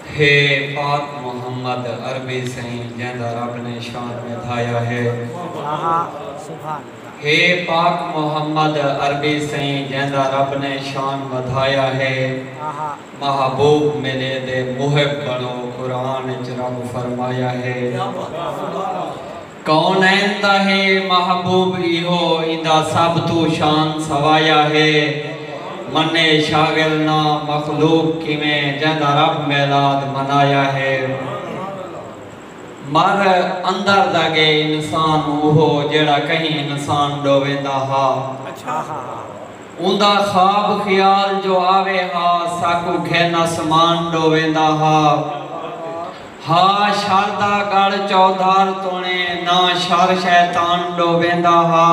हे पाक मोहम्मद अरबी सही जैंदा रब ने शान में धाया है। हे पाक मोहम्मद अरबी सही जैंदा रब ने शान वधाया है। महबूब मेरे दे मुहिब बनो कुरान च रब फरमाया है। कौन ऐंता है महबूब इहो इंदा सब तू शान सवाया है। मने शागिल ना मखलूक किमें जैंदा रब मेलाद मनाया है। मर अंदर दगे इंसान वो जेड़ा कहीं इंसान डोवेंदा हा। उंदा ख्वाब ख्याल जो आवे हा साकू घेन आसमान डोवेंदा हा। हा शारदा गढ़ चौधार तोने ना शर शैतान डोवेंदा हा।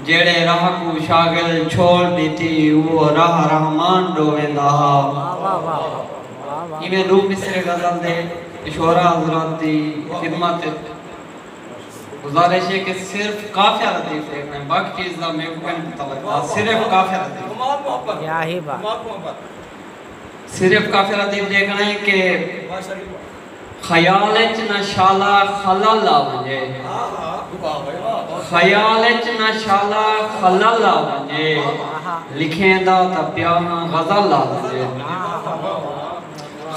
जेड़े राह को शागिल छोड़ दीती वो राह रहमान डोवेंदा हा। इवें रूप मिसरे गजल दे शोरा हजरात दी खिदमत गुजारिश है कि सिर्फ काफिया लतीफ देखना है, बाकी चीज का मेरे को नहीं पता लगता। सिर्फ काफिया लतीफ, क्या ही बात, सिर्फ काफिया लतीफ देखना है कि ख्याल च न शाला खलल आ वंजे, ख्याल च न शाला खलल आ वंजे, लिखेंदा त प्याना गजल आ वंजे।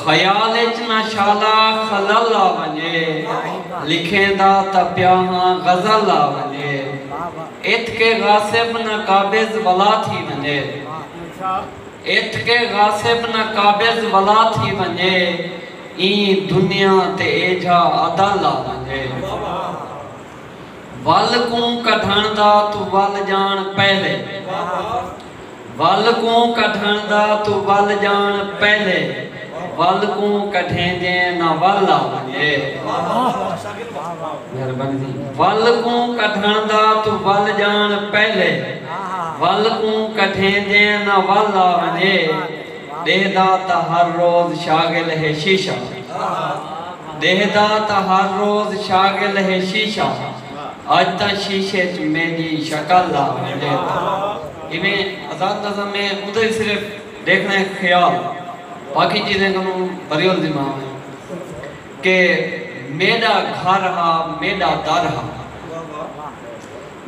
ख्याल च न शाला खलल आ वंजे, लिखेंदा त प्याना गजल आ वंजे। इत के गासिब न काबिज वला थी वंजे, इत के गासिब न काबिज वला थी वंजे। ई दुनिया ते एजा अदल आ वंजे। वल को कढण दा तू वल जान पहले, वल को कढण दा तू वल जान पहले। वल को कढेंदे ना वल आ वंजे। मेहरबानी वल को कढण दा तू वल जान पहले। वल को कढेंदे ना वल आ वंजे। देहदा त हर रोज शागिल है शीशा, देहदा त हर रोज शागिल है शीशा। आज त शीशे च मेरी शक्ल आ वंजे। इवें आजाद नज़म में उधर सिर्फ देखना है ख्याल, बाकी चीजें को बरियल दिमाग है कि मेरा घर हा मेरा दर हा,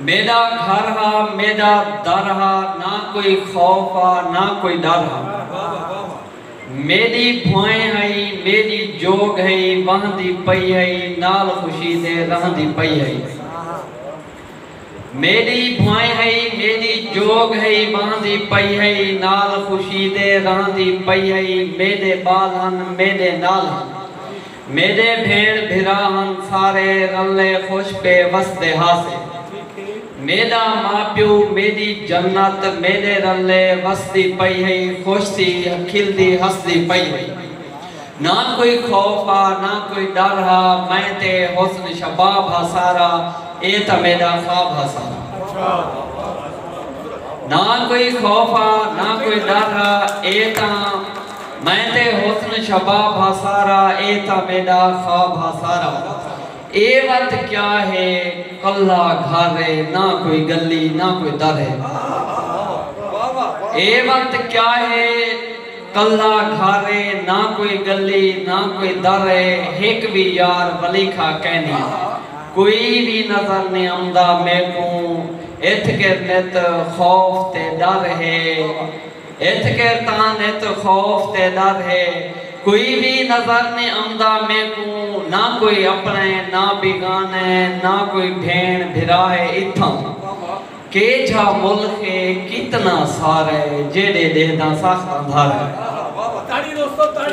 मेरा घर हा मेरा दर हा। ना कोई खौफ हा ना कोई डर हा। मेरी भुएं हई मेरी जोग हई वहंदी पई हई नाल खुशी दे रहंदी पई हई। मेरी भुएं हई मेरी जोग हई वहंदी पई हई नाल खुशी दे रहंदी पई हई। मेरे बाल हन मेरे नाल हन, मेरे भेड़ भिरा हन सारे रले खुश पे वसते हासे। मेरा माँ प्यो मेरी जन्नत मेरे रले वसती पई है। खुश थी खिलदी हंसदी पई है। ना कोई खौफ आ ना कोई डर हा, मैं ते हुस्न शबाब हा सारा। ए त मेरा ख्वाब हा सारा। ना कोई खौफ आ ना कोई डर हा, ए त मैं ते हुस्न शबाब हा सारा। ए त मेरा ख्वाब हा सारा। ए वक्त क्या है कल्ला घर है ना कोई गली ना कोई दर है। ए वक्त क्या है कल्ला घर है ना कोई गली ना कोई दर है। एक भी यार वली खा कहनी कोई भी नजर नहीं आंदा मैकू। इत के नित खौफ ते डर है, इत के तान नित खौफ ते डर है। कोई भी नजर नहीं आंदा मैकू, ना कोई अपने ना बिगाने ना कोई भेड़ भिरा है इथां। के जा मुल्क है कितना सारे जेड़े देहदा सख्त अंधार है।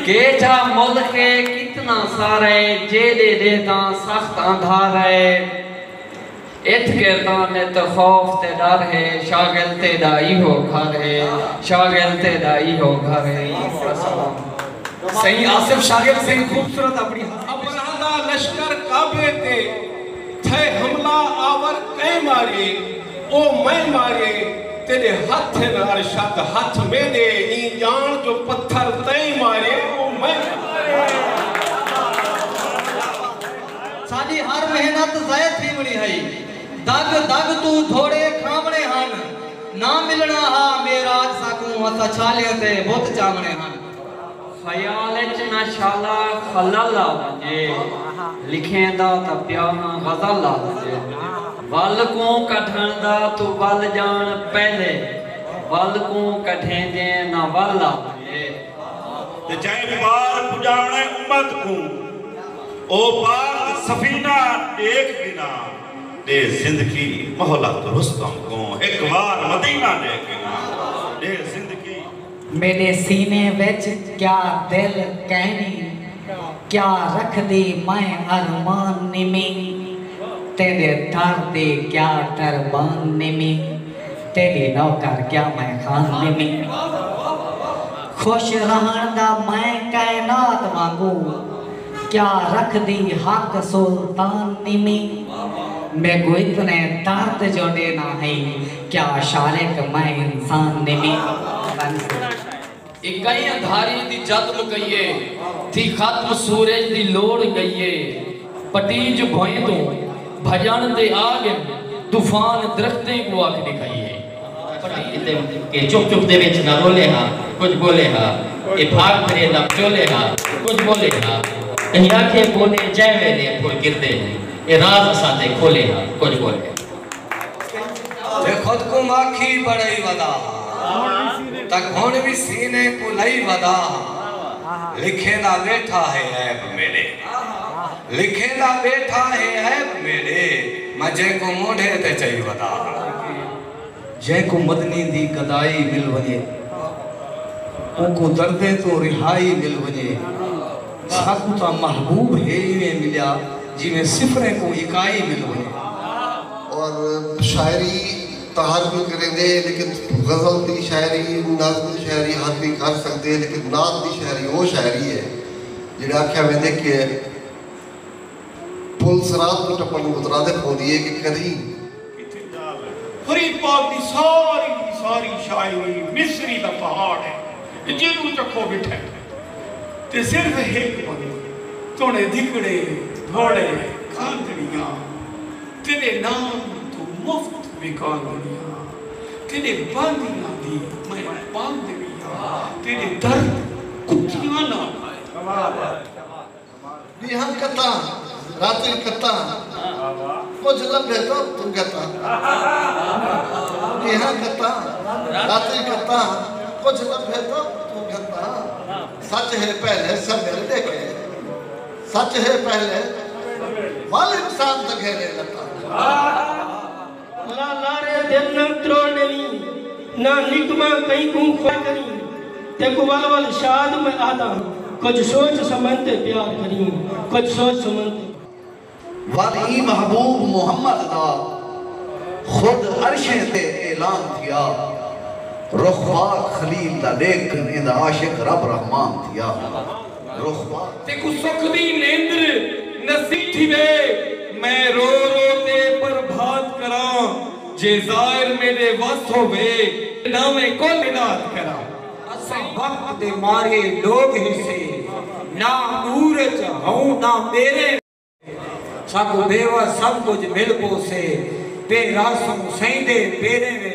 के जा मुल्क है कितना सारे जेड़े देहदा सख्त अंधार है। इत के ताने तो खौफ ते डर है, शागिल तेरा इहो घर है, शागिल तेरा इहो घर है। सही आसिफ शागिर सही खूबसूरत अपनी अबरहदा लश्कर काबे ते थे हमला आवर कै मारे। ओ मैं मारे तेरे हाथ न अरशद हाथ में दे। नी जान जो पत्थर तई मारे ओ मैं साडी हर मेहनत ज़ाय थी वणी हई। दग दग तू थोड़े खामणे हन, ना मिलना हा मेरा साकू असा छाले ते बहुत चावणे हन। ख्याल च ना शाला खलल आ वजे लिखेंदा त प्याहा गजल आ वजे वल को कठण दा तू वल जान पहले वल को कठे जे ना वल आ वजे ते जय पार पुजाणे उम्मत को ओ पार सफीना देख बिना दे जिंदगी मोहलत रुस्तम को एक बार मदीना देखना दे जिंदगी मेरे सीने विच क्या दिल कहनी क्या रख दी मैं अरमान निमी तेरे दर दे क्या दरबान निमी तेरी नौकर क्या मैं खान निमी खुश रहन दा मैं कायनात मांगू क्या रख दी हक सुल्तान निमी मैं को इतने दर्द जो देना है क्या शारिक मैं इंसान निमी इकाई अंधारी दी जत्म कहिए थी खत्म सूरज दी लोड़ गईए पटीज भोए तो भजन दे आगे तूफान दरख्तें को आके दिखाइए के चुप चुप दे विच ना रोले हां कुछ बोले हां ए भाग फिरे ना चोले हां कुछ बोले हां कहीं आंखें बोले जय वेले फुल गिरदे ए राज साथे खोले हां कुछ बोले ते खुद को माखी बड़ई वदा तक हुन भी सीने को लई वदा लिखे ना बैठा है ऐब मेरे लिखे ना बैठा है ऐब मेरे मजे को मोढ़े ते चई वदा जै को मदनी दी गदाई मिल वने उनको दर्दे तो रिहाई मिल वने साकू ता महबूब है में मिला जिਵੇਂ सिफरे को इकाई मिल वने और शायरी तहार भी करेंगे लेकिन गजल दी शायरी नाज़म दी शायरी हर भी कर सकते लेकिन नात दी शायरी वो शायरी है जिहड़ा आख्या वेंदे कि पुल सरात तो टप्पन मुतरादिफ होती है कि कदी फरीद पाक दी सारी शायरी मिस्री दा पहाड़ है जिन्नू चखो बिठे ते सिर्फ एक बने तोड़े दिकड़े थोड़े खांदड़ियां तेरे नाम तो मुफ्त विकांदड़ियां तेरे बांदियां दी मैं बांदड़ियां तेरे दर्द कुत्तियां ना खाए बिहान कता रात्रि कता कुछ लभे तो तुम कता बिहान कता रात्रि कता कुछ लभे तो तुम कता सच है पहले सवेरे देखे सच है पहले वाले इंसान तगेरे लता ला लारे दिल न त्रोड़नी ना निकमा कहीं को खोई करी ते को वाल वाल शाद में आदा कुछ सोच समझते प्यार करी कुछ सोच समझते वाली महबूब मोहम्मद दा खुद अर्शे ते ऐलान किया रुखबा खलील दा लेकिन इंदा आशिक रब रहमान थिया रुखबा ते को सुख दी नेंद्र नसीब थी वे मैं रो रो ते प्रभात करा जे जाहिर मेरे वस होवे नामे को निदात करा असा वक्त दे मारे लोग ही से ना नूर च हूं ना मेरे साको बेवा सब कुछ मिल पोसे पे रासों सही दे पेरे वे